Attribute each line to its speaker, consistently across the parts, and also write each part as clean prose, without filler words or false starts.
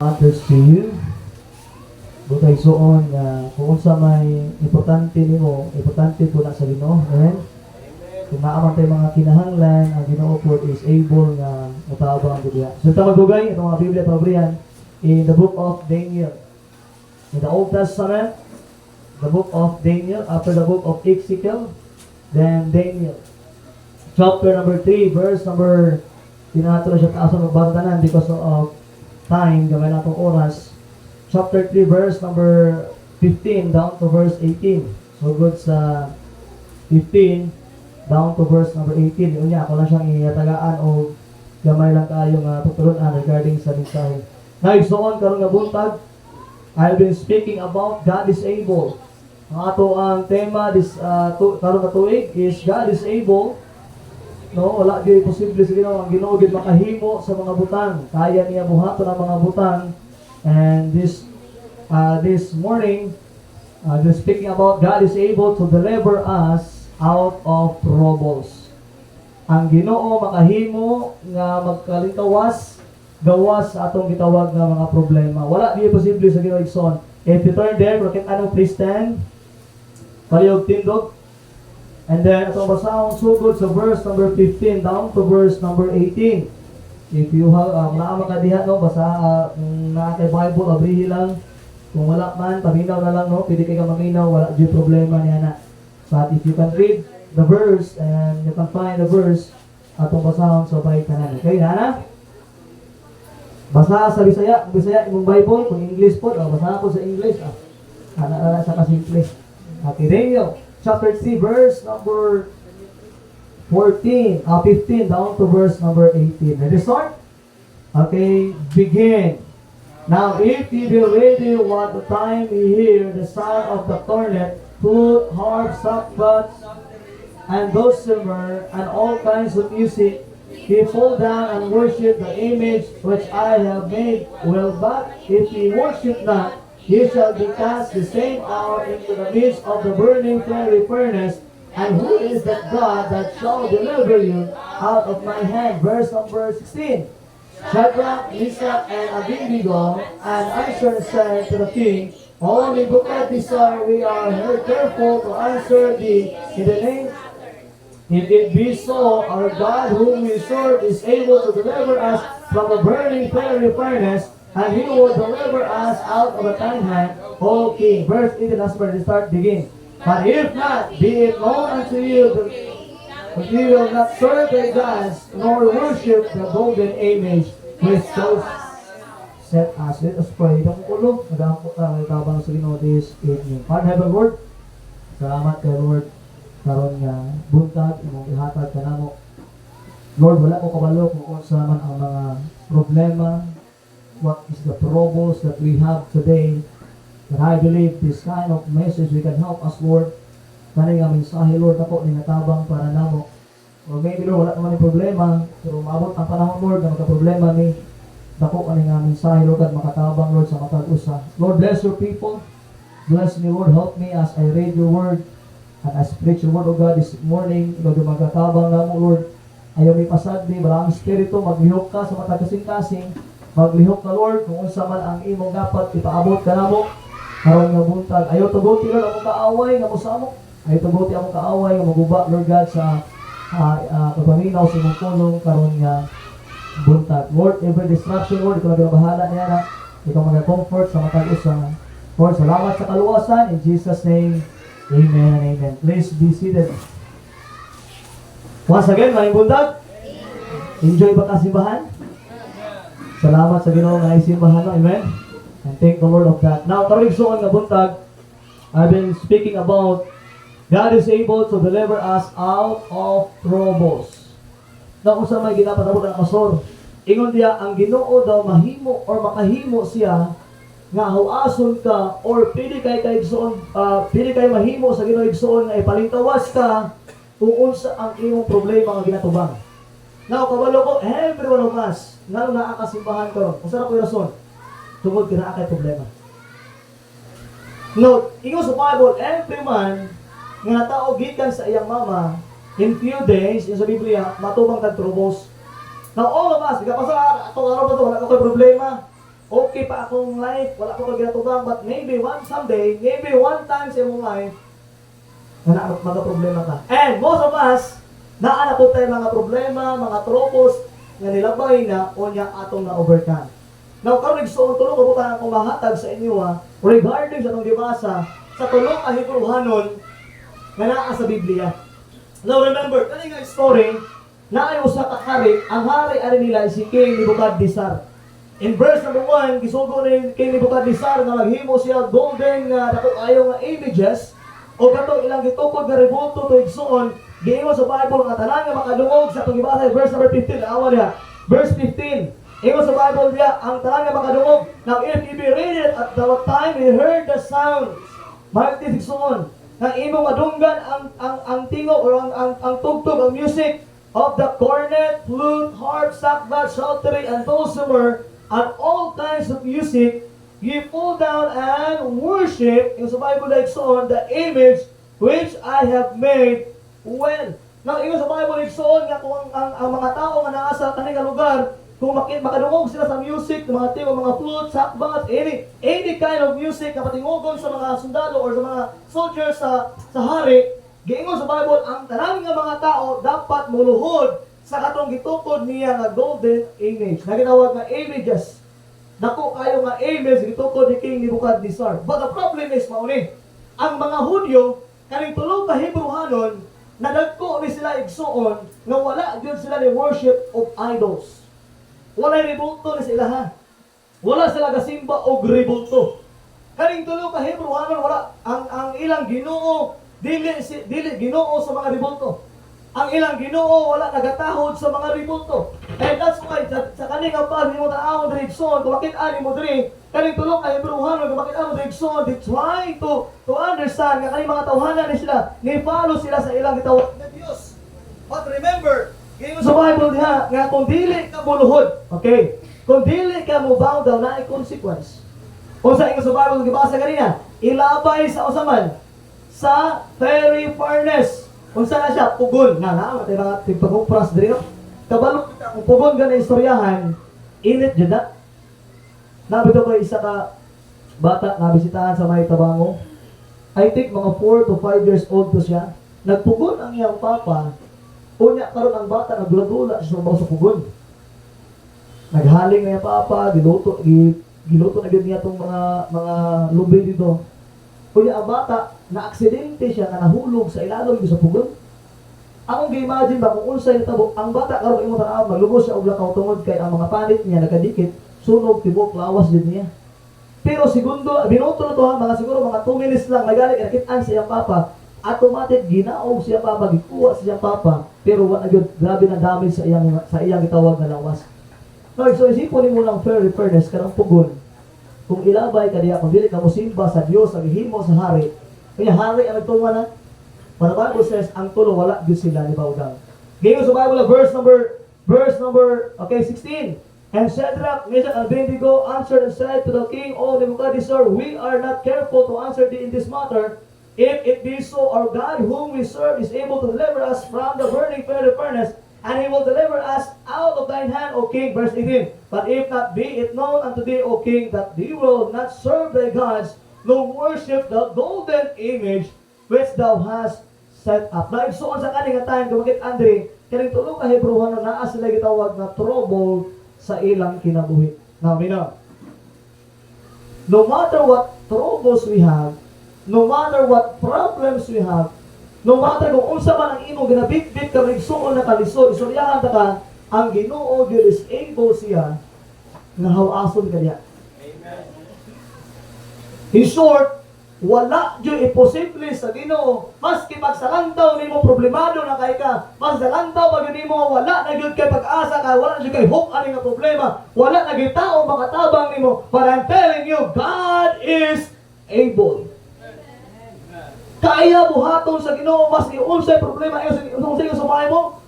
Speaker 1: matters to you. Butay suon nga kung sa may importante nimo, importante po na sa Ginoo. Amen. Kung naaman tayo mga kinahanglan, ang Ginoo po is able nga matabang ang Biblia. So ito magugay, itong mga Biblia pabrihan in the book of Daniel. In the Old Testament, the book of Daniel, after the book of Ezekiel, then Daniel. Chapter number 3, verse number, tinato na siya taasang magbantanan because of time, gamay na itong oras. Chapter 3, verse number 15 down to verse 18. So good sa 15 down to verse number 18. Yun niya, ako lang siyang iyatagaan o gamay lang kayong tuturunan regarding sa mensahe. Naigsoon karong nga buntag, I've been speaking about God is able. Ang ato ang tema this karong nga tuig is God is able. No, wala gyud posible sa Ginoo, ang Ginoo gyud makahimo sa mga butang. Kaya niya buhaton ang mga butang. And this morning, we're speaking about God is able to deliver us out of troubles. Ang Ginoo makahimo nga magkalintawas gawas sa atong gitawag nga mga problema. Wala di posible sa Ginoo igsoon. If you turn there, please stand. Palihog tindog. And then, itong basahon sugod sa verse number 15 down to verse number 18. If you have, naama ka diha, no, basa, na kay Bible, abrihi lang. Kung wala man, paminaw na lang, no, pwede kayo maminaw, wala dyan problema niya na. But if you can read the verse, and you can find the verse, atong basahon sa bahay kanan. Okay, nana? Basa sa Bisaya, imong Bible, kung English po, basa ako sa English, sa kasimple. Okay, Daniel. Chapter 3, verse number 15 down to verse number 18. Ready start? Okay, begin. Now, if ye be ready what the time ye hear the sound of the cornet, flute, harp, sackbut, and dulcimer, and all kinds of music, ye fall down and worship the image which I have made. Well, but if ye worship not, ye shall be cast the same hour into the midst of the burning fiery furnace. And who is that God that shall deliver you out of my hand? Verse number 16. Shadrach, Meshach, and Abednego, and answered said to the king, O Nebuchadnezzar, we are here careful to answer thee in the name. If it be so, our God whom we serve is able to deliver us from the burning fiery furnace, and he will deliver us out of the thine hand, O king. Verse 18, last verse, start begin. But if not, be it known unto you that ye will not serve their gods, nor worship the golden image which those set us. Let us pray. Itong ulo, madampo tayo tabang sa Ginoo this evening. Father, heaven, Lord, salamat kay Lord, karon nga buntag, imong ihatag ka namo. Lord, wala ko kabalo kung sa man ang mga problema, what is the troubles that we have today. But I believe this kind of message we can help us, Lord. Kani nga mensahe, Lord, ako ni natabang para namo. Or maybe, Lord, wala naman yung problema, pero maabot ang panahon, Lord, na magka-problema ni dako kani nga mensahe, Lord, at makatabang, Lord, sa matag-usa. Lord, bless your people. Bless me, Lord. Help me as I read your word and as preach your word, O God, this morning. Lord, yung magkatabang namo, Lord. Ayaw may pasagdi, maraming spirito, maglihok ka sa matag-kasing-kasing. Maglihok ka, Lord, kung unsa man ang imong dapat ipaabot ka namo. Karon nga buntag, ayaw tuguti, Lord, among kaaway nga mosamok. Ayaw tuguti among kaaway nga maguba, Lord God, sa pagpaminaw sa imong pulong karon nga buntag. Lord, every distraction, Lord, ikaw nagbahala niya na ikaw mag-comfort sa matag-usa. Lord, salamat sa kaluwasan. In Jesus' name, amen and amen. Please be seated. Once again, maayong buntag. Enjoy ba ka simbahan? Salamat sa Ginoo nga simbahan, amen. And thank the Lord of that. Now, karon igsoon nga buntag, I've been speaking about God is able to deliver us out of troubles. Now, kung sa may ginapatawag ng pastor, ingon diya, ang Ginoo daw mahimo or makahimo siya nga huason ka or pili kay igsoon, pili kay mahimo sa Ginoo igsoon nga ipalintawas ka kung unsa ang imong problema nga ginatubang. Now, kabalo ko, every one of us, nga naakasimbahan karon. Kung saan ako yung rason? Tungod ka na kay problema. Note, ingon sa Bible, every man nga tao gikan sa iyang mama, in few days, yung sa Biblia, matubang kag troubles. Now all of us, kapasa, itong araw ba ito, wala ko kay problema. okay pa akong life, wala ko ginatubang, but maybe someday, maybe one time sa imong life, na problema ka. And most of us, naana po tayo mga problema, mga troubles, nga nilabay na o niya atong na-overcome. Now, karon nagsuon tulong kabutan akong mahatag sa inyo regarding sa itong gibasa sa tulong ahibruhanon nga naa sa Biblia. Now, remember, kani nga story, naay usa ka hari, ang hari ari nila si King Nebuchadnezzar. In verse number 1, gisugo ni King Nebuchadnezzar nga maghimo siya golden dako ayo nga images o kato ilang gitukod nga rebulto to igsuon giingon sa Bible nga tanan nga makadungog sa pagibasa verse number 15 awa niya. Verse 15. Ingon sa Bible niya ang tanan nga makadungog. Now if you be read it at the time you heard the sounds. Mahit igsuon nga imo madunggan ang tingo o ang tugtog ang music of the cornet, flute, harp, sackbut, psaltery, and dulcimer, and all kinds of music, ye fall down and worship, yung sa Bible like so, the image which I have made when. Now, yung sa Bible like so, nga kung ang mga tao nga naasa kaning lugar, kung makadungog sila sa music, mga tiyo, mga flute, sackbut, any kind of music na patingogon sa mga sundalo or sa mga soldiers sa hari, giingon sa Bible, ang tanan nga mga tao dapat muluhod sa katong gitukod niya nga golden image. Na ginawag nga images. Dako kayo nga image gitukod ni King Nebuchadnezzar. But the problem is mauni. Ang mga Hudyo kaning tulo ka Hebrewanon nadagko ni sila igsuon nga wala gyud sila ni worship of idols. Wala ribulto ni sila ha. Wala sila gasimba og ribulto. Kaning tulo ka Hebrewanon wala ang ilang Ginoo dili Ginoo sa mga ribulto. Ang ilang Ginoo wala nagatahod sa mga ribulto. And that's why sa kaning pag mo taawon diri igsoon kung makit-ani mo diri kaning tulo ka Hebrewanon kung makit-ani mo diri igsoon they try to understand nga kaning mga tawhanan ni sila ni follow sila sa ilang gitawag na Dios. But remember, gingon sa Bible diha nga kung dili ka muluhod, okay? Kung dili ka mo bow down na ay consequence. Kung sa ingon sa Bible gibasa kanina, ilabay sa usaman sa fiery furnace. Kung saan na siya, pugon. Matay mga tigpagupras diri no? Kabalo kita, kung pugon ka na istoryahan, init dyan na. Nabito ko isa ka bata, nabisitahan sa may Tabango. I think mga 4 to 5 years old to siya. Nagpugon ang iyang papa. Unya karon ang bata, nagdula-dula siya sa pugon. Naghaling na yung papa, giluto na gid niya itong mga lubi dito. Kuya ang bata, na-aksidente siya nga nahulog sa ilalong sa pugon. Akong gi-imagine ba kung unsay natabo, ang bata karon imo tanaw maglubos siya og lakaw tungod kay ang mga panit niya nakadikit, sunog tibok lawas din niya. Pero segundo, binuto na to ha, mga siguro mga 2 minutes lang nagali nakit-an sa iyang papa, automatic ginaog siya papa, gikuha siya papa, pero wala gyud grabe na damage sa iyang gitawag nga lawas. No, so isipon nimo lang fiery furnace kanang pugon. Kung ilabay ka diya, kung dili ka mosimba sa Dios ang ihimo sa hari, kaya hari ang nagtunga na. But the Bible says, ang tulo wala gyud sila ni bawdang. Gingon sa Bible verse number 16. And Shadrach, Meshach, and Abednego answered and said to the king, O Nebuchadnezzar, we are not careful to answer thee in this matter. If it be so, our God whom we serve is able to deliver us from the burning fiery furnace, and he will deliver us out of thine hand, O king. Verse 18. But if not, be it known unto thee, O king, that thee will not serve thy gods, nor worship the golden image which thou hast set up. Na igsuon sa kaning time, kumakit Andre, kaning tulo ka Hebrewanon naa sila gitawag na trouble sa ilang kinabuhi. Now, no matter what troubles we have, no matter what problems we have, no matter kung unsa man ang imong ginabitbit ka igsuon na kalisod, istoryahan ta ka, ang Ginoo gyud is able siya nga hawason ka diha. Amen. In short, wala gyud imposible sa Ginoo. Maski pagsalantaw nimo problemado na kay ka, pagsalantaw pag nimo wala na gyud kay pag-asa ka, wala na gyud kay hope ani nga problema, wala na gyud tao makatabang nimo. But I'm telling you, God is able. Kaya buhaton sa Ginoo maski unsay problema unsay sa bahay mo.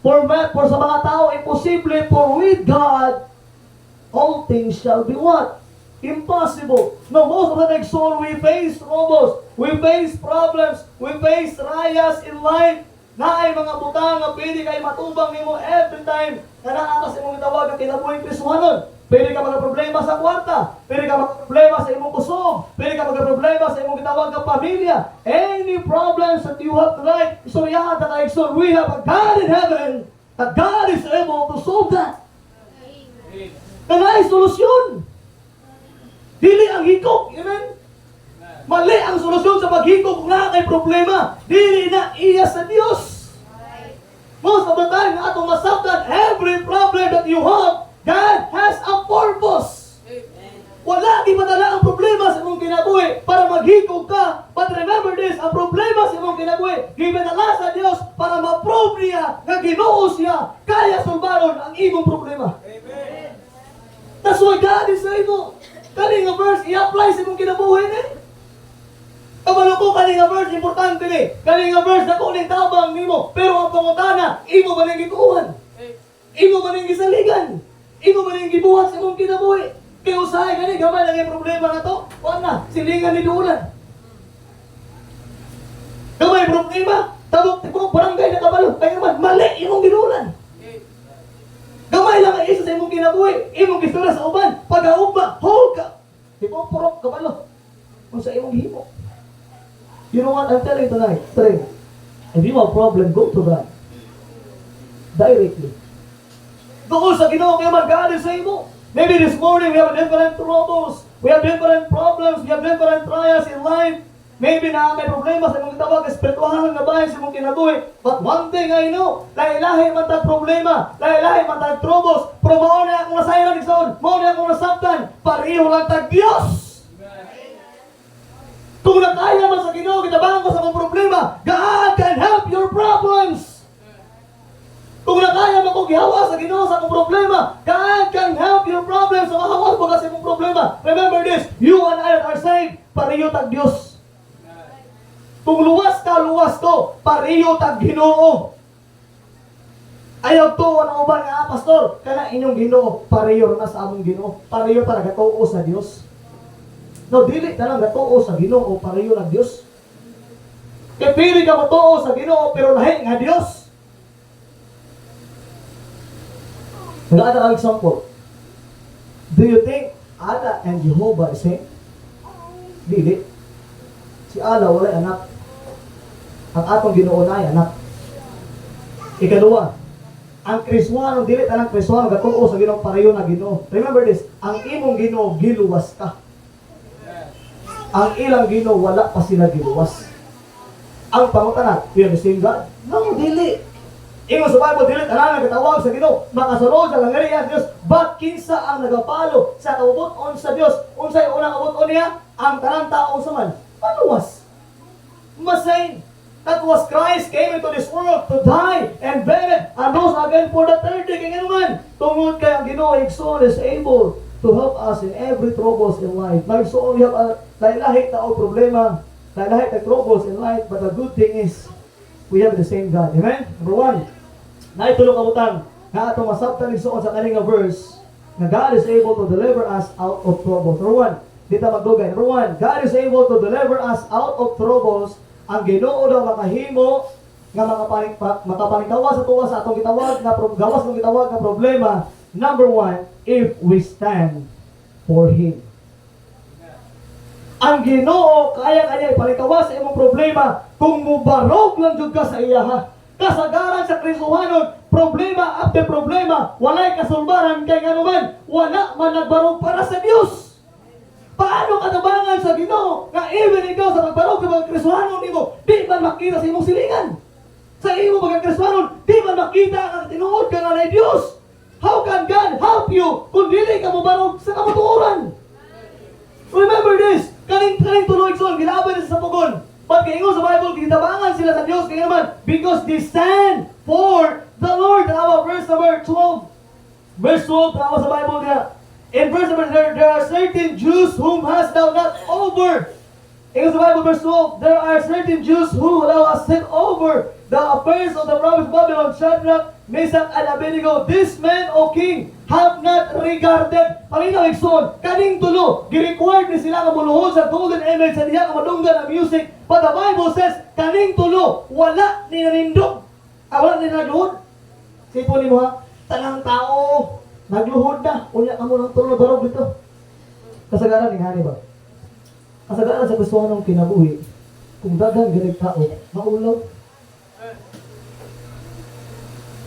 Speaker 1: For sa mga tao imposible, for with God all things shall be what? Impossible. No, most of the next soul we face troubles, we face problems, we face trials in life. Naay mga butang nga pwede kay matubang nimo every time na naa sa imong gitawag ang kinabuhing Kristohanon. Pwede ka magka-problema sa kwarta. Pwede ka magka-problema sa imong kusog. Pwede ka magka-problema sa imong gitawag ng pamilya. Any problems that you have tonight, istoryahan ta kay Igsoon, we have a God in heaven, that God is able to solve that. Kanay solusyon. Dili ang hikok. Amen? Mali ang solusyon sa paghikok kung nga kay problema. Dili na iya sa Dios. Most of the time na atong masabtan, every problem that you have, God has a purpose. Wala di madala ang problema sa imong kinabuhi para maghikog ka. But remember this, ang problema sa imong kinabuhi, gibinala sa Dios para ma-prove niya nga Ginoo siya kaya sulbaron ang imong problema. Amen. That's why God is able. Kani nga verse i-apply sa imong kinabuhi ni. Kabalo ko kani nga verse importante ni. Kani nga verse dako ning tabang nimo, pero ang pangutana, imo ba ning gituon? Imo ba ning gisaligan? Imo man yung gibuhat sa imong kinabuhi. Kaya usahay ka ni, gamay lang yung problema na to. Huwag na, silingan ni Dulan. Gamay problema, tabok barangay na kabalo. Kaya naman, mali imong ginulan. Gamay lang ang isa sa imong kinabuhi. Imong gistura sa uban. Pag-augma, hold ka. Di mo purok kabalo. Kung sa imong himo. You know what, I'm telling you tonight. If you have a problem, go to God. Directly. Doon sa Ginoo kaya mag-God is able. Maybe this morning we have different troubles. We have different problems. We have different trials in life. Maybe na may problema sa imong tawag, espirituhanan nga bahay sa imong kinabuhi. But one thing I know, lahi-lahi man tag problema, lahi-lahi man tag troubles, pero mao na akong nasayran igsoon, mao na akong nasabtan, pareho lang tag Dios. Kung nakaya man sa Ginoo, kitabangan ko sa mga problema, God can help your problems. Kung nakaya mo kong gihawa sa Ginoo sa akong problema, God can help your problems. So mahawas mo kasi mong problema. Remember this, you and I are saved, pareho tag Dios. Kung luwas ko, pareho tag Ginoo. Ayaw to, ang uban nga, pastor, kana inyong Ginoo, pareho na sa among Ginoo. Pareho talaga tuo sa Dios. No, dili talaga tuo sa Ginoo, pareho ng Dios. Kaya pili ka mo tuo sa Ginoo, pero lahi nga Dios. Nag-aata ang example. Do you think Ada and Jehovah is same? Dili. Si Ada wala anak. Ang atong Ginoo na ay anak. Ikaduha, ang Kristiyano dili tanang Kristiyano gatuo sa Ginoo pareho na Ginoo. Remember this, ang imong Ginoo giluwas ka. Ang ilang Ginoo wala pa sila giluwas. Ang pangutana, we are the same God? No, dili. Ingon sa Bible, dili tanan nagtawag sa Ginoo, makasunod sa langarian Dios, but kinsa ang nagapalo sa kabubuton sa Dios? Unsay unang kabubuton niya? Ang tanan tao sa man maluwas. Masain. That was Christ came into this world to die and buried and rose again for the third day. Kaya naman, tungod kay ang Ginoo Igsoon is able to help us in every troubles in life. Like so, we have a lahi-lahi tao problema, lahi-lahi tao troubles in life, but the good thing is we have the same God. Amen? Number one, naitulong kabutang na atong masabtan igsoon sa kaning verse na God is able to deliver us out of troubles. Number one, dito magdugay. Number one, God is able to deliver us out of troubles. Ang Ginoo daw makahimo nga makapalingtawas sa tuwa sa atong gitawag na gawas ng gitawag na problema. Number one, if we stand for Him. Ang Ginoo kaya ipalingtawas sa imong problema kung mubarog lang jud ka sa iya ha. Kasagaran sa Kristohanon, problema after problema, walay kasulbaran kay nganuman, wala man nagbarog para sa Dios. Paano katabangan sa Ginoo nga even ikaw sa pagbarog sa mga Kristohanon nimo, di man makita sa imong silingan. Sa imong mga Kristohanon, di man makita ang tinuod ka nga na Dios. How can God help you kung dili ka mubarog sa kamatuoran? Remember this, kaning tuloy son, gilaban sa pugon. But kaingon sa Bible, kitabangan sila sa Dios kaya naman because they stand for the Lord. Tanawa verse number 12. Verse 12, tanawa sa Bible niya. In verse number, there are certain Jews whom hast thou not over. In the Bible, verse 12, there are certain Jews who thou hast set over the affairs of the province of Babylon, Shadrach, Meshach, and Abednego. This man, O king, have not regarded. Paminaw, Igsoon, kaning tulo, gi-required ni sila nga muluhod sa golden image sa diya nga madunggan ang music. But the Bible says, kaning tulo, wala ni nanindog. Wala ni naluhod. Sipon ni mo ha, tanang tao, Nagluhod na. Unya ka mo ng tulo na barog dito. Kasagaran ni Hani ba? Kasagaran sa gusto ng kinabuhi. Kung dagang ganig tao, maulaw.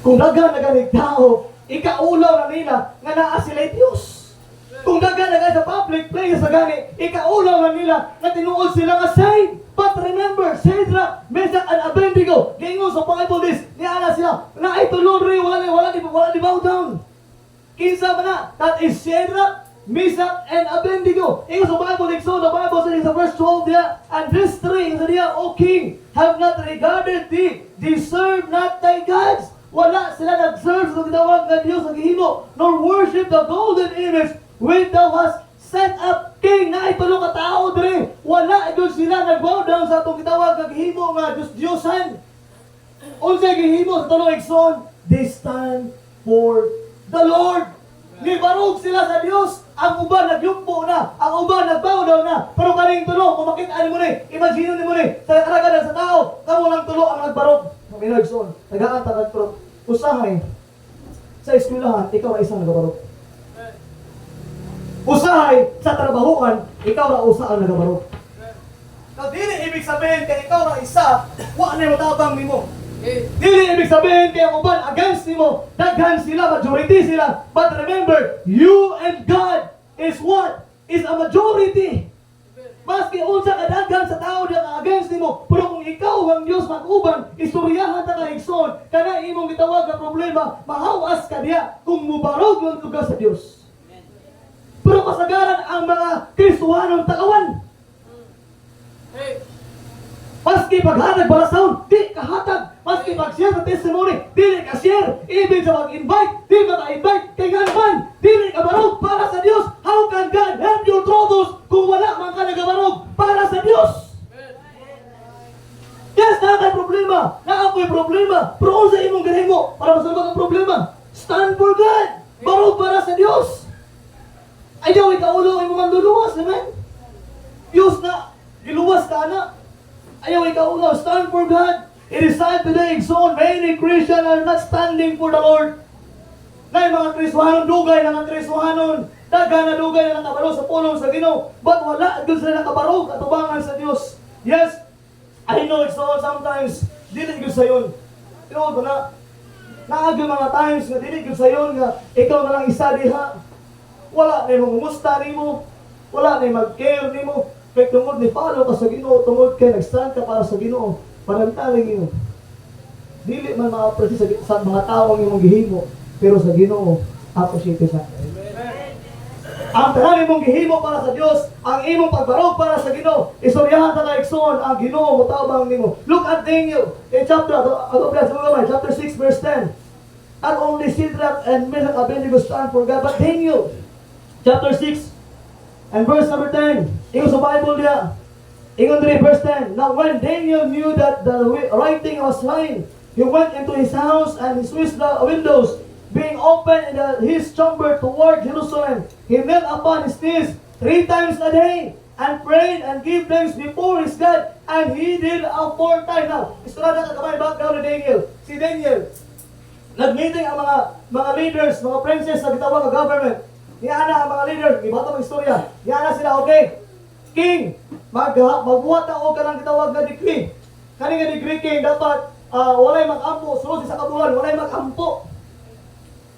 Speaker 1: Kung dagang na ganig tao, ikaulaw na nila nga naa sila Diyos. Kung dagang na sa public place sa gani, ikaulaw na nila na tinuod sila nga saved. But remember, Shadrach, Meshach, and Abednego, gingon sa Bible this, niya sila, na ay tulod rin, wala di bow down. Kinsa man na, that is Shadrach, Meshach, and Abednego. Ingon sa Bible, the Bible says in the verse 12 there, and these three, ingon niya, O King, have not regarded thee, deserve not thy gods. Wala sila nag-serve sa tinawag na Diyos sa gihimo, nor worship the golden image which thou hast set up. King, na itulo ka tao diri. Wala doon sila nag-bow down sa itong kitawag na gihimo nga Diyos-Diyosan. Unsay gihimo sa tulong igsoon, they stand for the Lord. Nibarog sila sa Diyos. Ang uban nagyumpo na, ang uban nagbow down na. Pero kaning tulo, kung makita mo ni, imagine mo ni, sa karagadan sa tao, kamo lang tulo ang nagbarog. Ang inagsoon, tagaan tagad-pro. Usahay sa eskwelahan, ikaw ay isang nagbarog. Usahay sa trabahuan, ikaw na usa ang nagabarog. Now, dili ibig sabihin kaya ikaw na isa, wa na yung tabang nimo. Dili ibig sabihin kaya ang uban against nimo, daghan sila, majority sila. But remember, you and God is what? Is a majority. Maski unsa ka daghan sa tao diya against nimo, pero kung ikaw ang Dios mag-uban, istoryahan ta ka igsoon, kana imong gitawag nga problema, mahawas ka diya kung mubarog ang lugar sa Dios. Pero kasagaran ang mga Kristohanong takawan. Maski paghatag balasahon, di kahatag. Maski pag-share sa testimony, di ka-share. Ibig sa mag-invite, di maka-invite. Kaya nga naman, di ka barog para sa Diyos. How can God help your troubles kung wala man ka nagabarog para sa Diyos? Yes, nakakay problema. Nakakay problema. Pero kung sa imong galing mo, para masalubag ang problema, stand for God. Barog para sa Diyos. Ayaw ikaulo ay mamanduluwas, naman. Diyos na, giluwas ka na. Ayaw ikaulo, stand for God. It is sad today, so many Christians are not standing for the Lord. Na yung mga Kristohanon, dugay na mga Kristohanon, daga na dugay na nakabarog sa pulong sa Ginoo. But wala, doon sila nakabarog at tubangan sa Diyos. Yes, I know it's all sometimes, dili ko sa yun. Tinood ko na, naagyo mga times na dili ko sa yun, nga ikaw na lang isa diha. Wala na yung umusta ni mo. Wala na yung mag-care ni mo. Kaya tungod ni follow ka sa Ginoo, tungod kay nag-stand ka para sa Ginoo. Parantaling yun. Dili man ma-appreciate sa mga tao ang imong gihimo, pero sa Ginoo, appreciate sa. Ang tanan imong gihimo para sa Dios, ang imong pagbarog para sa Ginoo, istoryahan ta igsoon ang Ginoo motabang nimo. Look at Daniel in chapter 6 verse 10. Not only Shadrach and Meshach and Abednego stand for God, but Daniel chapter 6 and verse number 10. Ingon sa Bible dia. Ingon diri verse 10. Now when Daniel knew that the writing was signed, he went into his house and he switched the windows being open in his chamber toward Jerusalem. He knelt upon his knees 3 times a day and prayed and gave thanks before his God, and he did a 4 times. Now, istorya ka kamay background ni Daniel. Si Daniel, nag-meeting ang mga leaders, mga princes sa gitawag ng government. Yan ang mga leaders, iba itong istorya. Yan sila, okay? King, magbuhat ako ka ng gitawag na decree. Kani nga decree, King, dapat walay mag-ampo. Sunod sa kabulan, walay mag-ampo.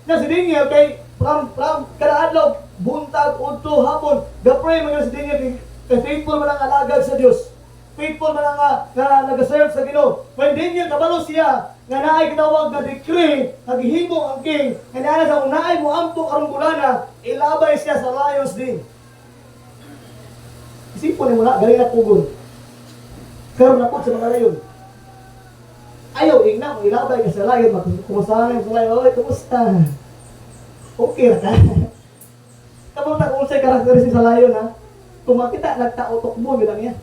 Speaker 1: Na si Daniel, kay from kada adlaw, buntag, udto, hapon, gapray mga si Daniel, kay faithful man ang alagad sa Dios. Faithful man ang nag-serve sa Ginoo. When Daniel kabalo siya, nga naay gitawag na decree, naghihimo ang king, nga naay sa unaay mo ampo karong bulana, ilabay siya sa lions din. Isipon mo na, galing na pugon. Karon na po sa mga layon. Ayaw, ingna mo, ilabay ka sa layon, kumusta na yung sa layon, oy, kumusta? Okay na ka. Kapag na-unsay karakteristik sa layon, ha? Kung makita, nagtao-tok mo, bilang niya.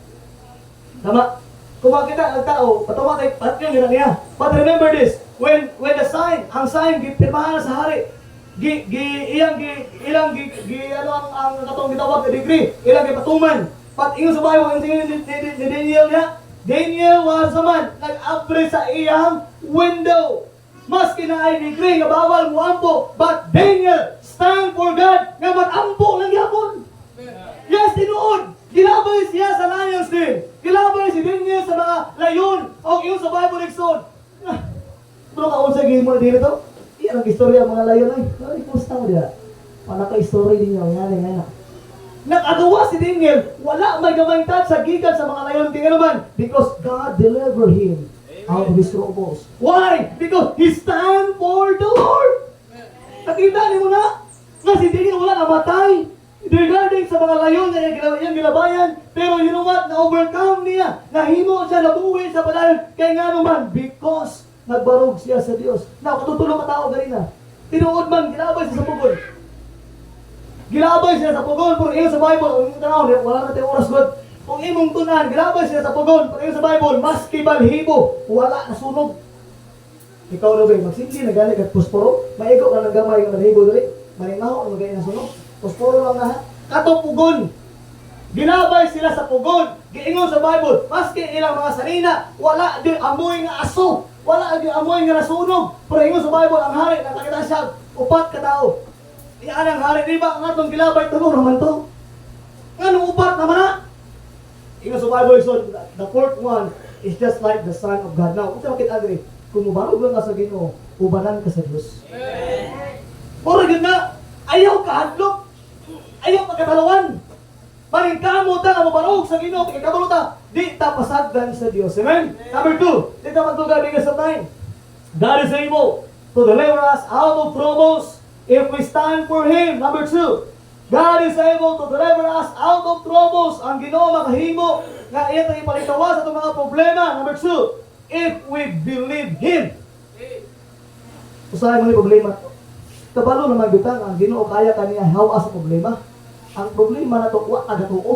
Speaker 1: Tama? Kung makita ang tao, automatic, at yun niya. But remember this, when the sign, ang sign, pirmahan na sa hari, ang katong gitawag na degree, ilang gipatuman. But yung sa Bible, yung ni Daniel niya, Daniel was a man, nag-abre sa iyang window. maski na ay decree nga bawal mo ampo, but Daniel stand for God nga mag-ampo lang yapon. Yes, tinuod. Gilabay siya sa lions din. Gilabay si Daniel sa mga layon. O yun sa Bible Exod. Pero kaunsa gihimo na dito to? Iyan ang istorya ng mga layon ay. Ay, pusta mo diya. Panaka-istorya din yung nga. Nag-agawa si Daniel, wala may gamantad sa gikan sa mga layon tingnan naman because God delivered him out of his troubles. Why? Because he stand for the Lord. Nakita niyo na nga si Daniel wala namatay regarding sa mga layon na yung gilabayan, pero you know what? Na-overcome niya. Nahimo siya, nabuwi sa padayon. Kaya nga naman, because nagbarog siya sa Diyos. Now, katutulong ka tao ganina. Tinuod man, ginabay siya sa pugon. Gilabay siya sa pugon, kung iyo sa Bible, kung tanaw, wala na tayong oras God. Kung imong tunan, gilabay siya sa pugon, kung iyo sa Bible, maski balhibo, wala na sunog. Ikaw na ba, magsindi na galing at pusporo, maigo ka ng gamay yung balhibo dali, maningaw, magay na sunog, pusporo lang na ha. Katong pugon, ginabay sila sa pugon, giingon sa Bible, maski ilang mga sanina, wala din amoy nga aso, wala din amoy nga nasunog, pero ingon sa Bible, ang hari, nakakita siya, upat ka tao. Iyan ang hari, di ba? Ang atong gilabay, tulo naman to. Nga upat naman na. Ingon sa Bible, so the fourth one is just like the Son of God. Now, ito makita agri, kung mubarog lang ka sa Ginoo, ubanan ka sa Diyos. Puro yun na, ayaw kahadlok, ayaw pagkatalawan. Maningkamot na, mubarog sa Ginoo, pagkakabalot na, di tapasagdan sa Diyos. Amen? Number 2, di ta magtugay because of time. God is able to deliver us out of troubles if we stand for Him. Number 2, God is able to deliver us out of troubles. Ang Ginoo makahimo nga iya tayo ipalitawas sa itong mga problema. Number 2, if we believe Him. Usahay mo yung problema. Kabalo naman bitang ang Ginoo kaya kaniya hawa sa problema. Ang problema na ito, wa taga-tuo.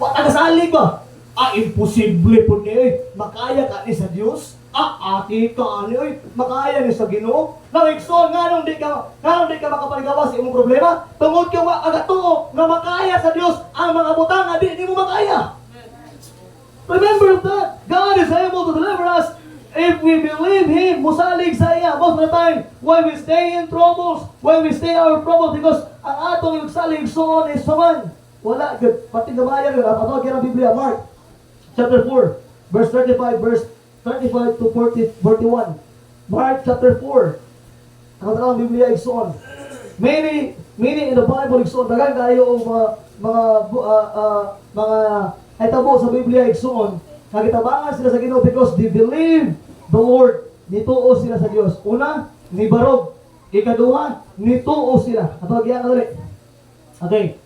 Speaker 1: Wa taga-salig ba? Imposible po niya makaya ka ni sa Diyos. Ati ka ani makaya ni sa Ginoo. Naigsoon nga nung di ka makapaligawas sa imong problema. Tungod ka wa agatuo na makaya sa Dios ang mga butang nga di mo makaya. Remember that God is able to deliver us if we believe Him. Musalig sa iya most of the time when we stay in troubles, when we stay out of trouble, because ang atong salig soon is saman. Wala gud pati gamayan gud ato kira Biblia Mark chapter 4 verse 35 verse 35 to 41. Mark chapter 4. Ang tatawang Biblia igsoon. Many in the Bible igsoon. Dagan kayo mga ay tabo sa Biblia igsoon. Nagitabangan sila sa Ginoo because they believe the Lord. Nituo sila sa Dios. Una, nibarog. Ikaduha, nituo sila. Ato gyang dali. Okay.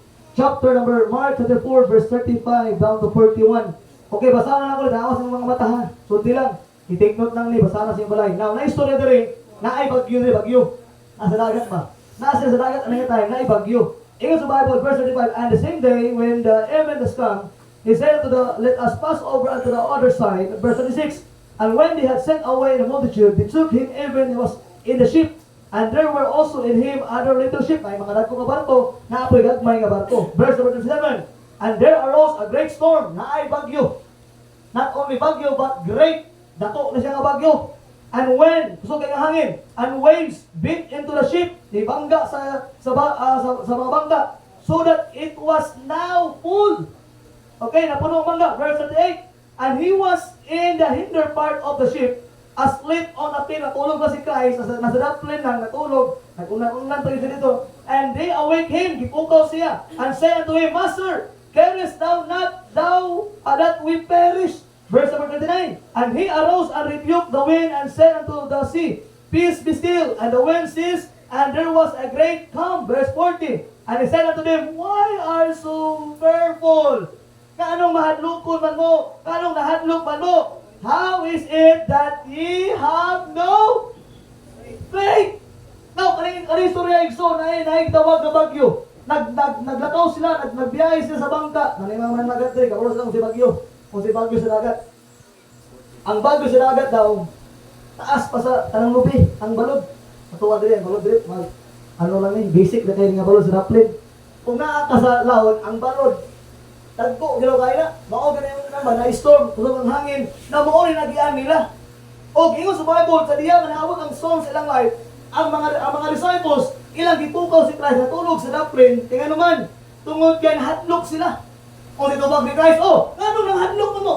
Speaker 1: Mark chapter 4 verse 35 down to 41. Okay, basahan na ako ulit. Awas ng mga mata ha. Sunti lang. I-take note lang ni. Basahan na sa balay. Now, na-istorya na rin. Na-ay bagyo. Nasa dagat ba? Nasa dagat, ano yung time? Na-ay bagyo. Ingat sa Bible, verse 35. And the same day, when the evening has come, he said let us pass over unto the other side. Verse 36. And when they had sent away the multitude, they took him even he was in the ship. And there were also in him other little ship. May mga dagko nga barko, na apoy gagmay nga barko. Verse 37. And there arose a great storm, na ay bagyo. Not only bagyo, but great. Dato na siya nga bagyo. And when, gusto kay nga hangin, and waves beat into the ship, di bangga sa mga bangga, so that it was now full. Okay, napuno ang bangga. Verse 38. And he was in the hinder part of the ship, asleep on a pin. Natulog na si Christ, nasa daplin lang, natulog. Nag-unan to yun dito. And they awake him, gipukaw siya, and say unto him, Master, carest thou not that we perish? Verse number 29. And he arose and rebuked the wind and said unto the sea, Peace be still. And the wind ceased, and there was a great calm. Verse 40. And he said unto them, Why are so fearful? Kaanong mahadlukon man mo? Kaanong nahadlok man mo? How is it that ye have no faith? Now, kaning istorya igsoon na nahigtawag na bagyo. Naglakaw sila, nagbiyahe sila sa bangka. Nanimaman magatri, kapulos lang si bagyo. Kung si bagyo sa dagat. Ang bagyo sa dagat daw, taas pa sa tanang lupi, ang balod. Matuwa din, balod din. Ano lang eh, basic na kayo nga balod sa raplin. Kung naaka sa laon, ang balod, tagpo, ginaw kaya na, mao ganyan naman, na-storm, kusog ang hangin, na mao rin nagian nila. O ingon sa Bible, sa diya nga naabot ang storm sa ilang life, ang mga disciples, ilang gipukaw si Christ, natulog sa doctrine, kaya naman, tungod kay hadlok sila. O dito ba ni Christ, ano nang hadlok mo?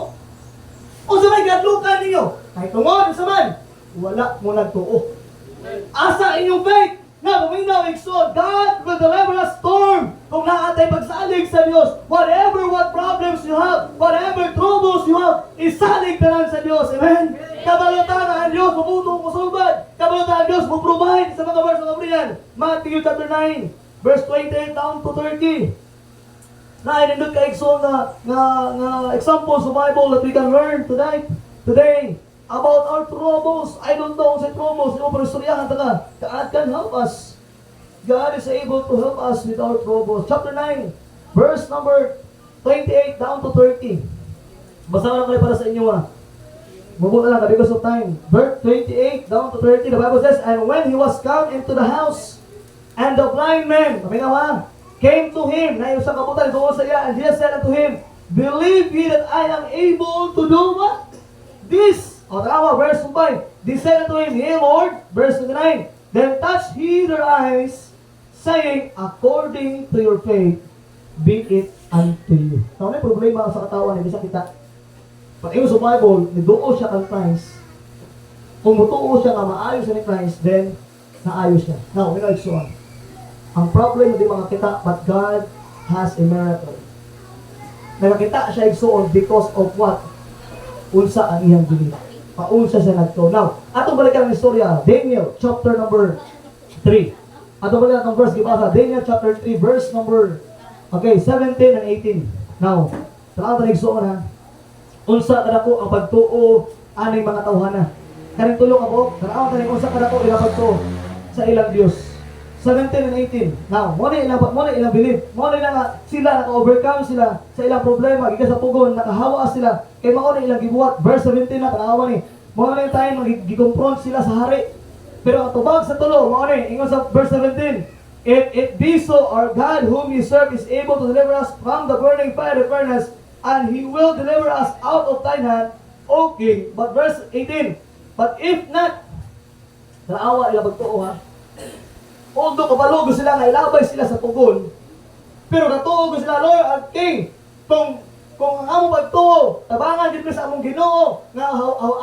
Speaker 1: O sa may hadlokan ninyo? Ay tungod, sa man, wala mo nagtuo. Asa inyong faith, na buminaw igsoon, God will deliver a storm kung naatay pagsalig sa Diyos. What problems you have, whatever troubles you have, isalig na lang sa Diyos. Amen? Kabalutan ang Diyos, mabutong musulbad. Kabalutan ang Diyos, maprovide sa mga verse ng Gabriel. Matthew chapter 9, verse 28 down to 30. Nainindot ka igsoon nga example sa Bible that we can learn today. About our troubles. I don't know sa troubles. Yung paristoryahan ka. God can help us. God is able to help us with our troubles. Chapter 9, verse number 28 down to 30. Basahin lang kayo para sa inyo Mabuti lang because of time. Verse 28 down to 30. The Bible says, and when he was come into the house, and the blind man, came to him. Na yung sa kabutan, doon sa iya. And Jesus said unto him, believe ye that I am able to do what? This. Verse 5. They said unto him, yea, Lord. Verse 29. Then touched he their eyes, saying, according to your faith, be it unto you. Now, may problema sa katawan, hindi sa kita. Pag sa Bible, niduo siya kang Christ. Kung mutuo siya nga maayos ni Christ, then naayos siya. Now, we know it's one. Ang problem hindi makakita, but God has a miracle. Nakakita siya igsoon because of what? Unsa ang iyang belief. Paunsa siya nagto. Now, atong balikan ang istorya. Daniel, chapter number 3. Atong balikan ang verse, gibasa. Daniel, chapter 3, verse number 17 and 18. Now, talagang tanigsoon unsa kadako ang pagtuo aning mga tawhana. Kaning tulo ka po, talagang tanig unsa kadako ilang pagtuo sa ilang Dios. 17 and 18. Now, mo na ilang belief. Mo na nga sila naka-overcome sila sa ilang problema, gikan sa pugon, nakahawa sila. Kay mao na ilang gibuhat. Verse 17 na tanawa ni. Mo na tayo gi-confront sila sa hari. Pero ang tubag sa tulo, mo na ingon sa verse 17. If it be so, our God whom you serve is able to deliver us from the burning fiery furnace, and He will deliver us out of thine hand, O King. But verse 18. But if not, tanawa ilang pagtuo although kabalog sila nga ilabay sila sa pugon, pero natuog sila, Lord and King, kung ang among pagtuo, tabangan din sa among Ginoo, nga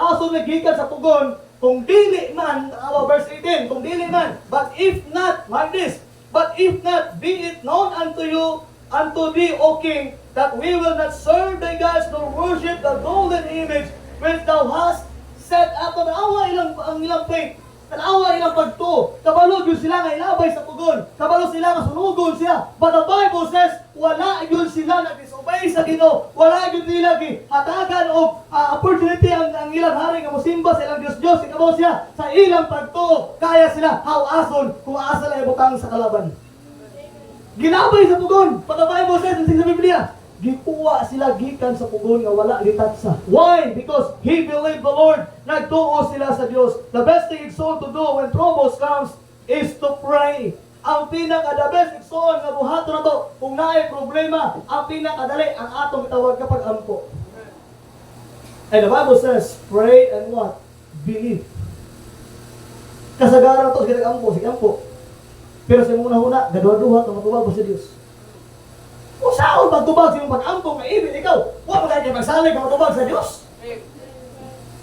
Speaker 1: aso na gikan sa pugon, kung dili man, verse 18, kung dili man, but if not, mark this, but if not, be it known unto you, unto thee, O King, that we will not serve thy gods nor worship the golden image which thou hast set up. Tanawa ang ilang faith. Tanawa ilang pagtuo. Kabalog yun sila nga ilabay sa pugon. Kabalog sila nga sunugon siya. But the Bible says, wala yun sila nag-disobey sa Ginoo. Wala yun nila hatagan o opportunity ang ilang hari nga musimba sa ilang Diyos-Diyos. Ikabaw siya sa ilang pagtuo. Kaya sila hawason kung asa lang ibutang sa kalaban. Ginabay sa pugon. But the Bible says sa Biblia, gipuwa sila gikan sa pugon nga wala litatsa. Why? Because he believed the Lord. Nagtuo sila sa Dios. The best thing igsoon to do when troubles comes is to pray. Ang pinaka the best igsoon nga buhaton na to kung naay problema, ang pinakadali ang atong itawag kapag ampo. And the Bible says, pray and what? Believe. Kasagaran to sige ampo, sige ampo. Pero sa muna-huna, gaduha-duha itong matubag sa Diyos. Kung saan magtubag sa iyong pag-ampong na ibig, ikaw, huwag magkaya kayo magsalig na matubag sa Diyos.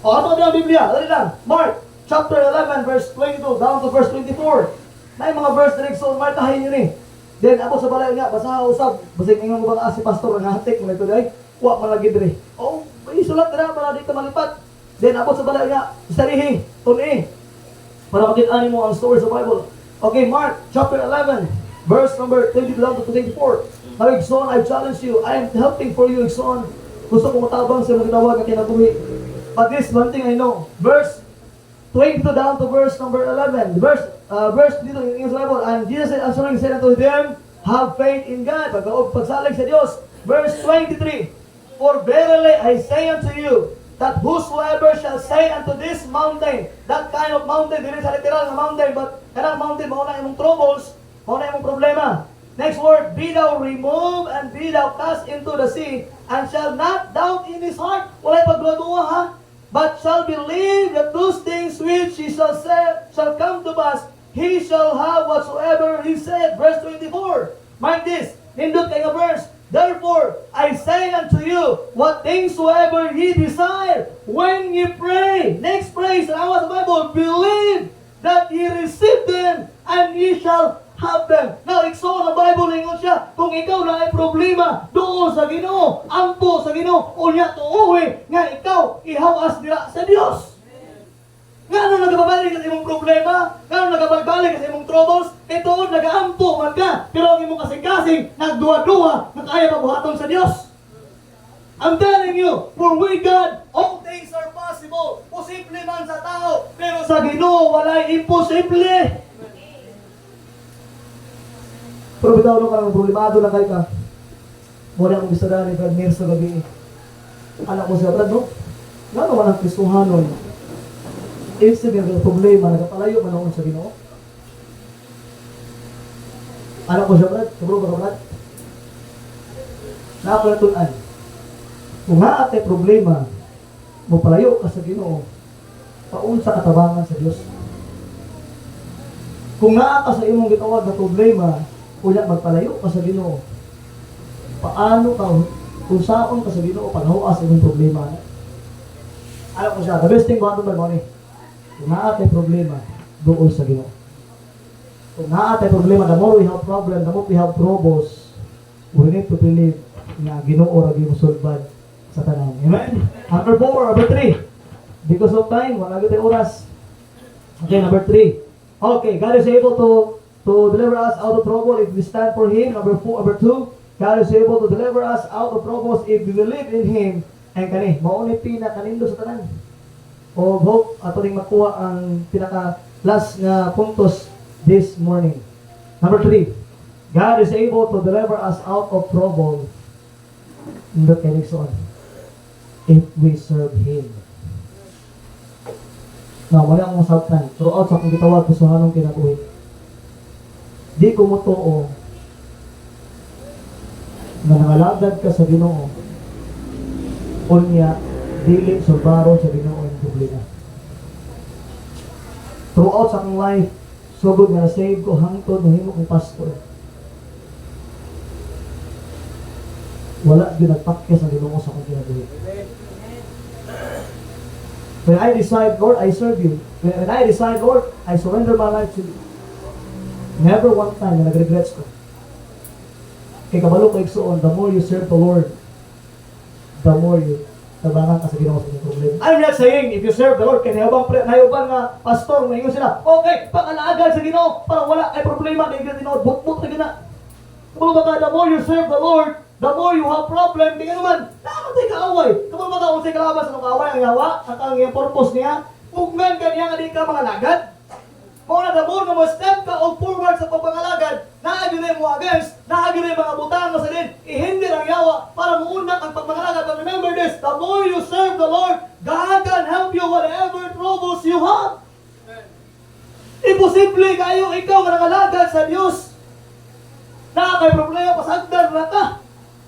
Speaker 1: O, ato ang Biblia, dali lang. Mark, chapter 11, verse 22, down to verse 24. May mga verse na nagsoon, markahin nyo ni. Then, ako sa balay nga, basa usap, basig ngayon mo ba si pastor, ang hatik, mga ito dahil, huwag malagid rin. O, may sulat na para di ka malipat. Then, ako sa balay nga, sarihi, tuni, para makita mo ang story sa Bible. Okay, Mark chapter 11, verse number 20 to 24. Now, Igsoon, I challenge you. I am helping for you, Igsoon. Gusto kong matabang sa mga ginawag at kinabuhi. But this one thing I know. Verse 22 down to verse number 11. Verse dito in English Bible. And Jesus answering said unto them, have faith in God. Pagsalig sa Diyos. Verse 23. For verily I say unto you, that whosoever shall say unto this mountain, that kind of mountain, dili sa literal na mountain, but kanang mountain, mauna imong troubles, mauna imong problema. Next word, be thou removed and be thou cast into the sea, and shall not doubt in his heart. Wala'y pagduwa-duwa ha. but shall believe that those things which he shall say shall come to pass, he shall have whatsoever he said. Verse 24. Mark this. Nindot kay nga verse. Therefore, I say unto you, what things soever ye desire, when ye pray. Next phrase, sa awa sa Bible, believe that ye receive them, and ye shall have them. Now, ikso na Bible lingon siya, kung ikaw na ay problema doon sa Ginoo, ampo sa Ginoo, unya tuuwi nga ikaw ihawas dira sa Dios. Nga nagabalik sa imong problema, nga nagabalik sa imong troubles, ito nagaampo man ka, pero ang imong kasing-kasing nagduwa-duwa, nakaya mabuhaton sa Dios. I'm telling you, for with God, all things are possible. Posible man sa tao, pero sa Ginoo walay imposible. Pero bitaw ka ng problemado lang kayo ka. Muna akong bisadahan ni Brad Mir sa gabi. Anak ko siya, Brad, no? Nga naman ang Kristohanon. Ibig sabihin ng problema, nagapalayo man ako sa Ginoo. Anak ko siya, Brad. Kabro ba ka, Brad? Nakapalatunan. Kung nga atay problema, mapalayo ka sa Ginoo, paun sa katabangan sa Diyos. Kung nga ka sa imong gitawag na problema, unya magpalayo ka sa Ginoo, paano ka, kung saon ka sa Ginoo, paghawas imong problema. Alam ko siya, the best thing ba ito ba ni? Kung naatay problema, doon sa Ginoo. Kung naatay problema, the more we have problem, the more we have troubles, we need to believe na Ginoo ragi mo sulbad sa tanan. Amen? Number 4, number 3. Because of time, wala gito oras. Okay, number 3. Okay, God is able to deliver us out of trouble if we stand for Him. Number 2, God is able to deliver us out of troubles if we believe in Him. And kani, maunit pinakanindo sa tanan. O hope, ato ring makuha ang pinaka last na puntos this morning. Number 3, God is able to deliver us out of trouble in the connection if we serve Him. Now, wala akong sabtan. Throughout sa akong gitawag, kusuhanong kinabuhi. Di ko mo too na nangalagad ka sa Ginoo, unya, dili sulbaro sa Ginoo ang problema. Throughout sa akong life, sugod nga na-save ko, hangtod, nahimo kong pastor. Wala din nagpakya sa Ginoo sa akong kinabuhi. When I decide, Lord, I serve you. When I decide, Lord, I surrender my life to you. Never one time na nag-regrets ko. Kaya kabalo ko iksoon, the more you serve the Lord, the more you tabangan ka sa Ginoo sa problema. I'm not saying, if you serve the Lord, kaya nayubang nga pastor, ngayon sila, okay, pag-alaagad sa Ginoo, para wala ay problema, kaya Ginoo, but-but na gina. Kabalo ba ka, the more you serve the Lord, the more you have problem, tingnan naman, naman tayo kaaway. Kapag mga unsay kalabas ng kaaway, ang yawa, ang iyang purpose niya, ugnan ka niya nga di ka mga lagad. Kung na the more na ma-step ka o forward sa pagpangalagad, naagin mo against, naagin mga butang mo sa din, hindi ang yawa para muunak ang pagpangalagad. But remember this, the more you serve the Lord, God can help you whatever troubles you have. Imposible kayo, ikaw ka nangalagad sa Diyos. Nakakay problema, pasagdan na ka.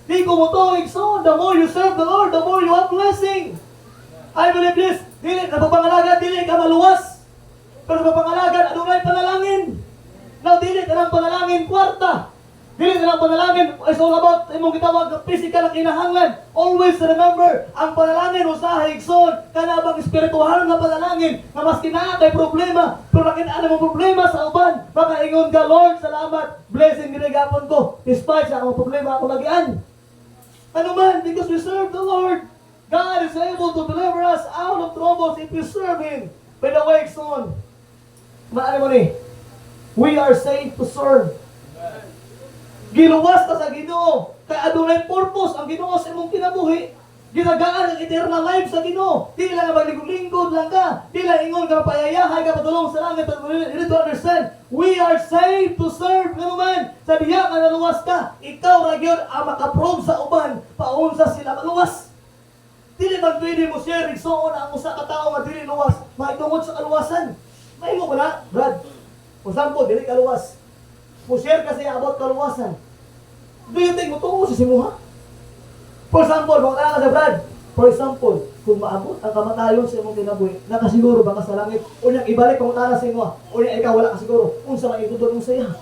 Speaker 1: Di ko mo to, so the more you serve the Lord, the more you have blessing. I believe this, dili, napapangalagad, dili ka maluwas. Pero napapangalagad, adunay panalangin. Now, dili ka ng panalangin, kwarta. Dili ka ng panalangin, it's all about imong gitawag ng physical na kinahanglan. Always remember, ang panalangin, usahay, igsoon, kanabang espiritual na panalangin, na mas kinaakay problema, pero nakinaan mo problema sa uban, baka ingon ka, Lord, salamat, blessing ginagapon ko, despite sa akong problema ako lagian. Ano man, because we serve the Lord, God is able to deliver us out of troubles if we serve Him. By the way, son, maano mo ni, we are saved to serve. Giluwas ka sa Ginoo, kaya adunay purpose ang Ginoo sa imong kinabuhi. Ginagaan ang eternal life sa Ginoo. Di lang maglingkod lang ka. Di lang ingon ka payayahay ka patulong sa langit. But you need to understand, we are saved to serve. Ano man, sa diya ka naluwas ka, ikaw ra gyud ang makaprove sa uban, paunsa sila maluwas. Dili man pwede mo share igsoon ang usa ka tawo nga dili luwas, maitungod sa kaluwasan. Mahimo ba na, Brad? For example, dili ka luwas. Mo share kasi about kaluwasan. Do you think mo tungo sa simuha? For example, mga ka sa Brad. For example, kung maabot ang kamatayon sa imong kinabuhi, nakasiguro ba ka sa langit? O niyang ibalik kung utana sa imo, o niyang ikaw wala kasiguro, unsa man itudod mo sa iya.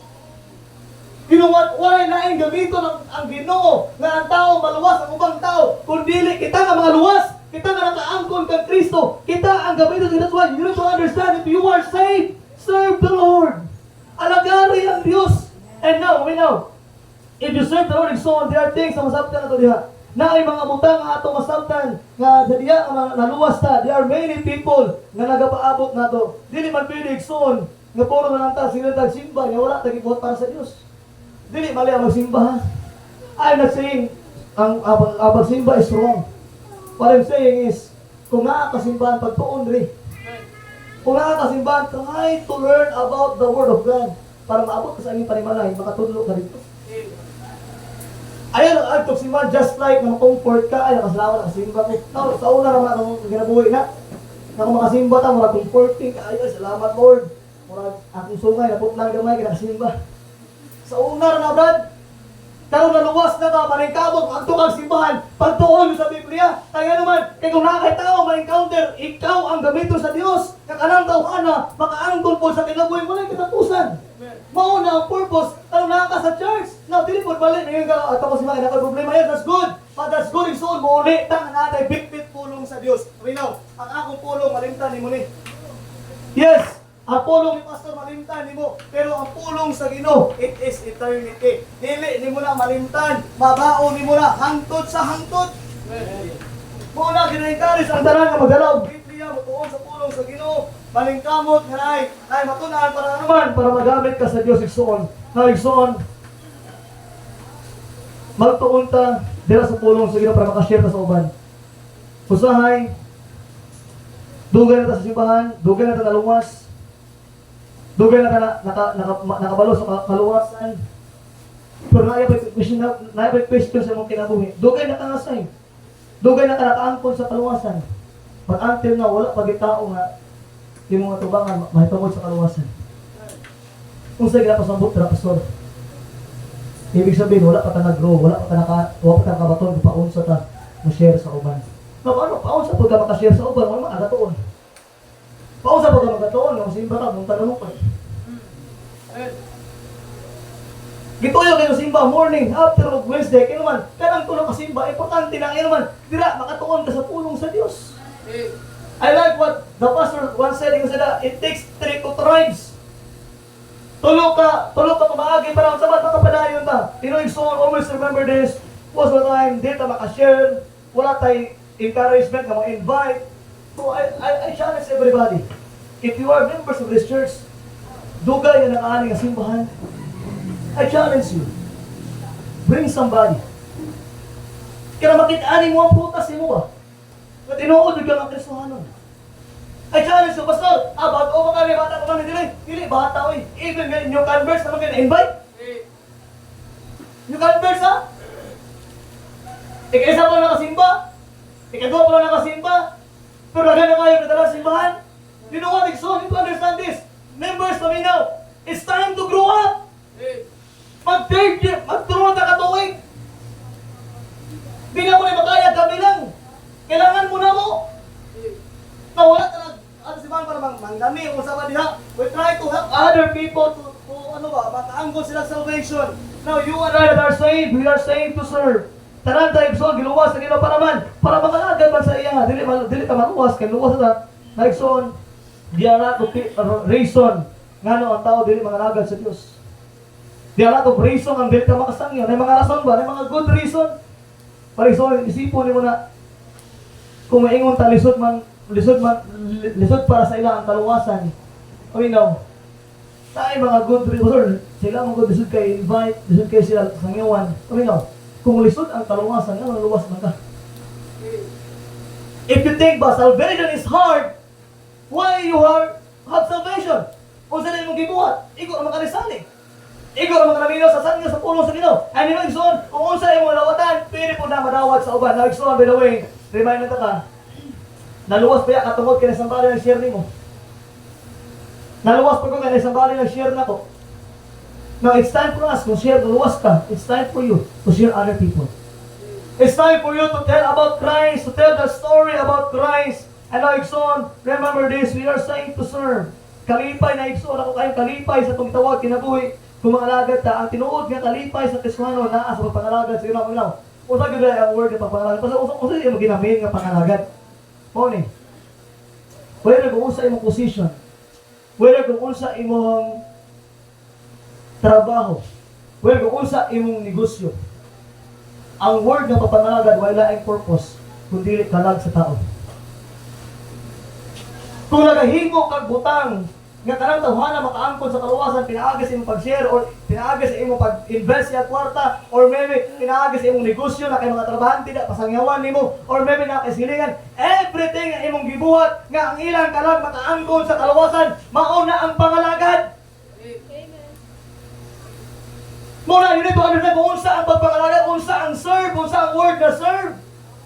Speaker 1: You know what? Wala na gamiton ang Ginoo nga ang tao maluwas ang ubang tao, kung dili kita nga mga luwas, kita nga nakaangkon kang Kristo, kita ang gamiton. That's why you need to understand, if you are saved, serve the Lord. Alagari ang Diyos. And now, we know, if you serve the Lord and so on, there are things na masabtan na ito diha. Na ay mga butang nga ato masabtan nga diya naluwas ta. There are many people nga nagapaabot na ito. Dili man pwede igsoon nga puro na lang ta sila tagsimba nga wala tagibuhat para sa Diyos. Dili mali ang magsimba ha. I'm not saying ang magsimba is wrong. What I'm saying is, kung nakakasimbahan pagtuon rin. Kung nakakasimbahan, try to learn about the Word of God para maabot ka sa inyong panimalay, makatulog ka dito. Ayan ang agtog simbahan, just like na comfort ka, ay nakasalamat ang simba ko. No, sa una naman akong ginabuhi na, na kung makasimba ta, mura comforting ka, ay salamat Lord. Mura akong sungay, naputlang gamay, kinakasimba. Sa una na Brad, karon naluwas na ka, maningkamot, magtukang simbahan, pagtuon sa Biblia. Kaya naman, kaya kung nakakitao, ma-encounter, ikaw ang gamito sa Diyos. Kakanang tao ka na, makaangkol po sa kinabuhi mo na katapusan. Mauna ang purpose, karon nakaka sa church. Now, dili po balik, ngayon ka, at ako si mga problema yan, that's good. But that's good is soon, muli, tang natin, bit-bit pulong sa Diyos. Rinaw, ang akong pulong, malimtan ni mo ni. Yes! Ang pulong ni Pastor malimtan ni mo, pero ang pulong sa Ginoo, it is eternity. Dili ni mo na malimtan, mabao ni mo na hangtod sa hangtod. Muna gina-encourage ang tanan nga magdalaw Biblia mo tuon sa pulong sa Ginoo, malingkamot nga ay matunan para naman para magamit ka sa Dios igsoon. Na igsoon magtuon ta dira sa pulong sa Ginoo para maka-share ta sa uban. Usahay dugay na ta sa simbahan, dugay na ta naluwas. Dugay na nakabalo sa kaluwasan. Pero naibay question sa mong kinabuhi. Dugay na kangasay. Dugay na nakaangkon sa kaluwasan. But until na wala pagitao nga yung mga tubangan mahitungod sa kaluwasan. Kung sa ginapasambot na pastor, ibig sabihin wala pa ta nag-grow, wala pa ta nakabaton kung paunsa ta ma-share sa uban. Ano, paunsa po ka maka-share sa uban, wala magatoon. Paunsa po ka magatoon, yung simba ka, mong tanong pa. Gituyo kayo simba morning, after of Wednesday, kayo naman, kanang tulong ka simba, importante na kayo naman, dira, makatuon ka sa pulong sa Diyos. I like what the pastor once said, it takes 3 to tribes. Tulog ka pamaagi, para ang sabat makapadayon ta. You know, so always remember this, most of the time, di ta makashare, wala tayo encouragement na mag-invite. So I challenge everybody, if you are members of this church, dugay na nakaani nga simbahan, I challenge you. Bring somebody. Kaya makita-ani mo ang putas mo ba? At inuod ka ng Kristohanon. I challenge you, Pastor, ba't o baka may bata ka man, dili, bata oy. Even yung converse naman kayo na-invite. Yung converse ha? Ika-isa pa lang nakasimba. Ika-2 pa lang nakasimba. Pero lagay na kayo nadala sa simbahan. You know what? So you need to understand this. Members, kami now, it's time to grow up. Mag-third year, magturuan ka katuwing. Di na mo na makaya, kami lang. Kailangan mo na mo. Na wala talaga, si Man para manggami, kung sa diha. We try to help other people to makaangkot sila salvation. Now, you and I that are saved, we are saved to serve. Tanan tayo, so, giluwas na ginawa para makalagad man sa iya. Dili ka maluwas, kaya luwas na. Like so, di are not reason nga ang tao dili mangalagad sa Dios. Di are not reason ang dili ka makasangyo. May mga rason ba? May mga good reason. Para isipon mo na kung maingon ta lisod para sa ila ang kaluwasan. O tayo mga good reason. Sila mga good lisod kay invite, lisod kay sila sangyawan. O kung lisod ang kaluwasan, nga luwas man ka. If you think ba salvation is hard, why you have salvation? Kung sila yung gibuhat, igo ang makarisali. Igo ang makaminaw sa sanyo sa pulong sa Ginoo. And you know, kung unsa yung lawatan, pwede po na madawat sa uban. Now, by the way, remind na ka, naluwas pa yan, katungod ka na isang bali ng share ni mo. Naluwas pa ko ka na isang bali ng share na ko. Now, it's time for us, kung share, naluwas ka, it's time for you to share other people. It's time for you to tell about Christ, to tell the story about Christ. And now, Igsoon, remember this, we are saying to serve. Kalipay na Igsoon, ako kayong kalipay sa itong tawag, kinabuhi, kung mga alagad ta, ang tinuod nga kalipay sa Kristiyano, naa sa pagpangalagad, sige na, minaw. Usa gyud ang word nga pagpangalagad. Basta usa yung ginamit nga pangalagad. O ni. Whether kung unsa imong position, whether kung unsa imong trabaho, whether kung unsa imong negosyo, ang word nga pagpangalagad wala ang purpose kundi kalag sa tao. Kung nagahimo kag butang nga kanang tawhana makaangkon sa kaluwasan, pinaagi sa imong pag-share or pinaagi sa imong pag-invest sa kwarta or maybe pinaagi sa imong negosyo na kay mga trabahante na pasangyawan nimo or maybe na kasilingan, everything nga imong gibuhat nga ang ilang kalag makaangkon sa kaluwasan, mao na ang pangalagad. Amen. Muna yun ito ano na kung unsa ang pagpangalagad, unsa ang serve, unsa ang word na serve.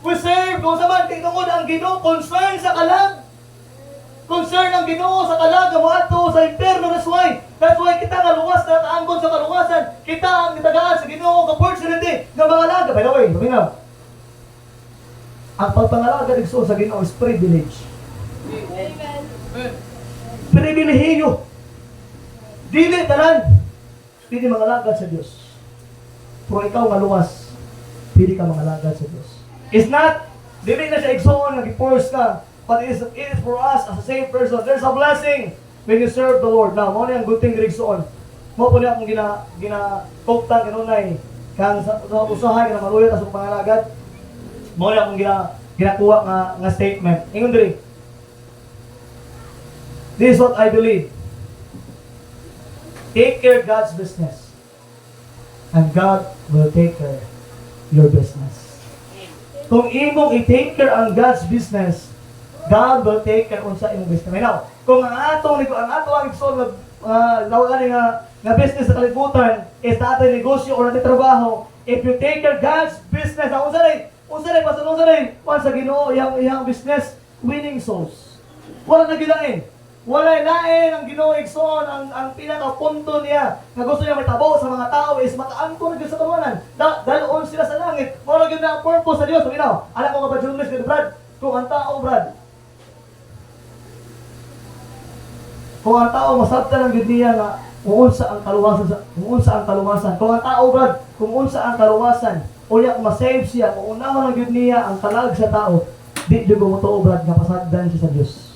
Speaker 1: We serve, kung sa man tingtungod ang Ginoo concern sa kalag. Concern ang Ginoo sa kalag, maadto sa impierno. That's why kita nga luwas na taanggon sa kaluwasan. Kita ang gitagaan sa Ginoo ng opportunity ng mga laga. By the way, luminaw. Ang pagpangalaga Igsoon sa Ginoo is privilege. Amen. Pribilehiyo. Dili tanan. Pili mga lagad sa Dios. Pero ikaw nga luwas, pili ka mga lagad sa Dios. It's not, dili na siya Igsoon, nag-force ka. But it is for us as a saved person. There's a blessing when you serve the Lord. Now, mo na yung good thing Igsoon. Mo po niya akong gina-koktan kanunay. Kang sa usahay, ka na maluyot as pangalagad. Mo na akong ginakuha nga statement. Ingon diri. This is what I believe. Take care of God's business. And God will take care your business. Kung imong i-take care ang God's business, God will take care unsa imong business. Now, kung ang ato ang Igsoon nga business sa kalibutan is natin negosyo o natin trabaho, if you take care God's business, unsa sa Ginoo iyang business, winning souls. Wala na gilain. Wala lain ang Ginoo Igsoon, ang pinaka-punto niya na gusto niya matabo sa mga tao is makaangkon na sa kaluwanan. Daloon sila sa langit. Wala gyud na ang purpose sa Dios. Minaw, alam ko nga ba Julius kay Brad? Kung ang tao masabtan ang gid niya nga kung unsa ang kaluwasan. Kung ang tao Brad, kung unsa ang kaluwasan, unya kung ma-save siya, kung unahon ang gid niya ang kalag sa tao, di gyud mo to Brad nga pasagdan siya sa Dios.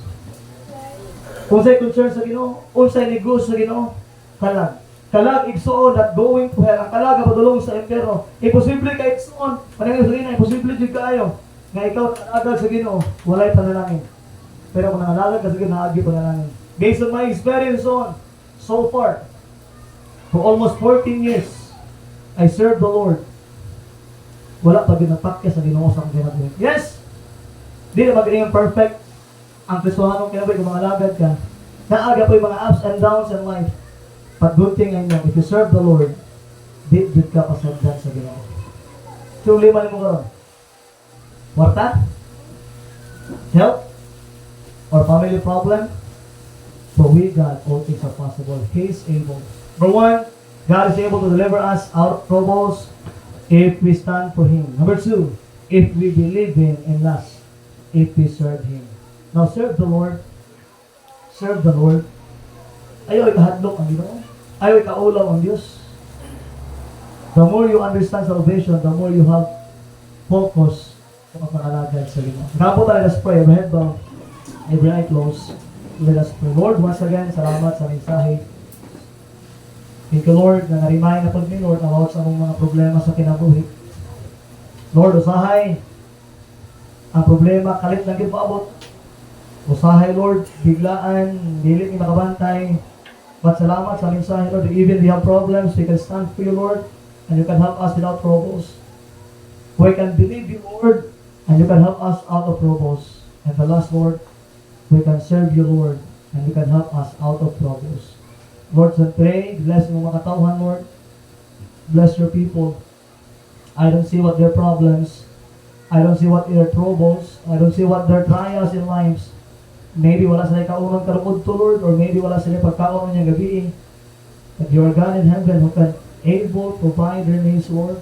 Speaker 1: Unsay concern sa Ginoo, unsay negosyo sa Ginoo, kalag. Kalag Igsoon not going to hell. Ang kalag padulong sa impierno. Imposible ka Igsoon, paningin sa Ginoo, imposible jud kaayo nga ikaw nagagad sa Ginoo, walay panalangin. Pero kung nangalagad ka sa Ginoo, naagi panalangin. Based on my experience so far, for almost 14 years, I served the Lord. Wala pa ginapakya sa Ginoo sa akong ginagawa. Yes! Di na magaling perfect. Ang Kristohanong kinabuhi kung mga lagad ka, naaga po yung mga ups and downs in life. But good thing I know, if you serve the Lord, di ka pasagdan sa Ginoo. So, lima mo karon. Warta? Health? Or family problem? For with God, all things are possible. He is able. Number one, God is able to deliver us out of troubles if we stand for Him. Number two, if we believe Him and last, if we serve Him. Now, serve the Lord. Serve the Lord. Ayaw ikahadlok ang Ginoo. Ayaw ikaulaw ang Diyos. The more you understand salvation, the more you have focus sa pagkakalagad sa Ginoo. Nakapo tayo, let's pray. Every head bow, every eye closed. Let us pray. Lord, once again, salamat sa mensahe. Thank you, Lord, na na-remind na pag ni Lord about sa mga problema sa kinabuhi. Lord, usahay ang problema, kalit lang yung paabot. Usahay, Lord, biglaan, dili ni makabantay. But salamat sa mensahe, Lord, even we have problems, we can stand for you, Lord, and you can help us without troubles. We can believe you, Lord, and you can help us out of troubles. And the last, Lord, we can serve you, Lord, and you can help us out of troubles. Lord, so pray, bless mo mga katauhan, Lord. Bless your people. I don't see what their problems. I don't see what their troubles. I don't see what their trials in lives. Maybe wala sila kaunang karungod to, Lord, or maybe wala sila pagkaon niya gabi. But you are God in heaven who can able to provide their needs, Lord.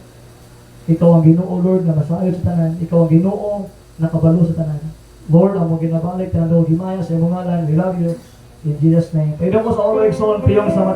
Speaker 1: Ikaw ang Ginoo, Lord, na masayod sa tanan. Ikaw ang Ginoo na kabalo sa tanan. Lord, ang mga ginabalik, tanan daw gimaya sa imong ngalan. We love you. In Jesus' name. Pwede mo sa Orexon, piyong sa mata.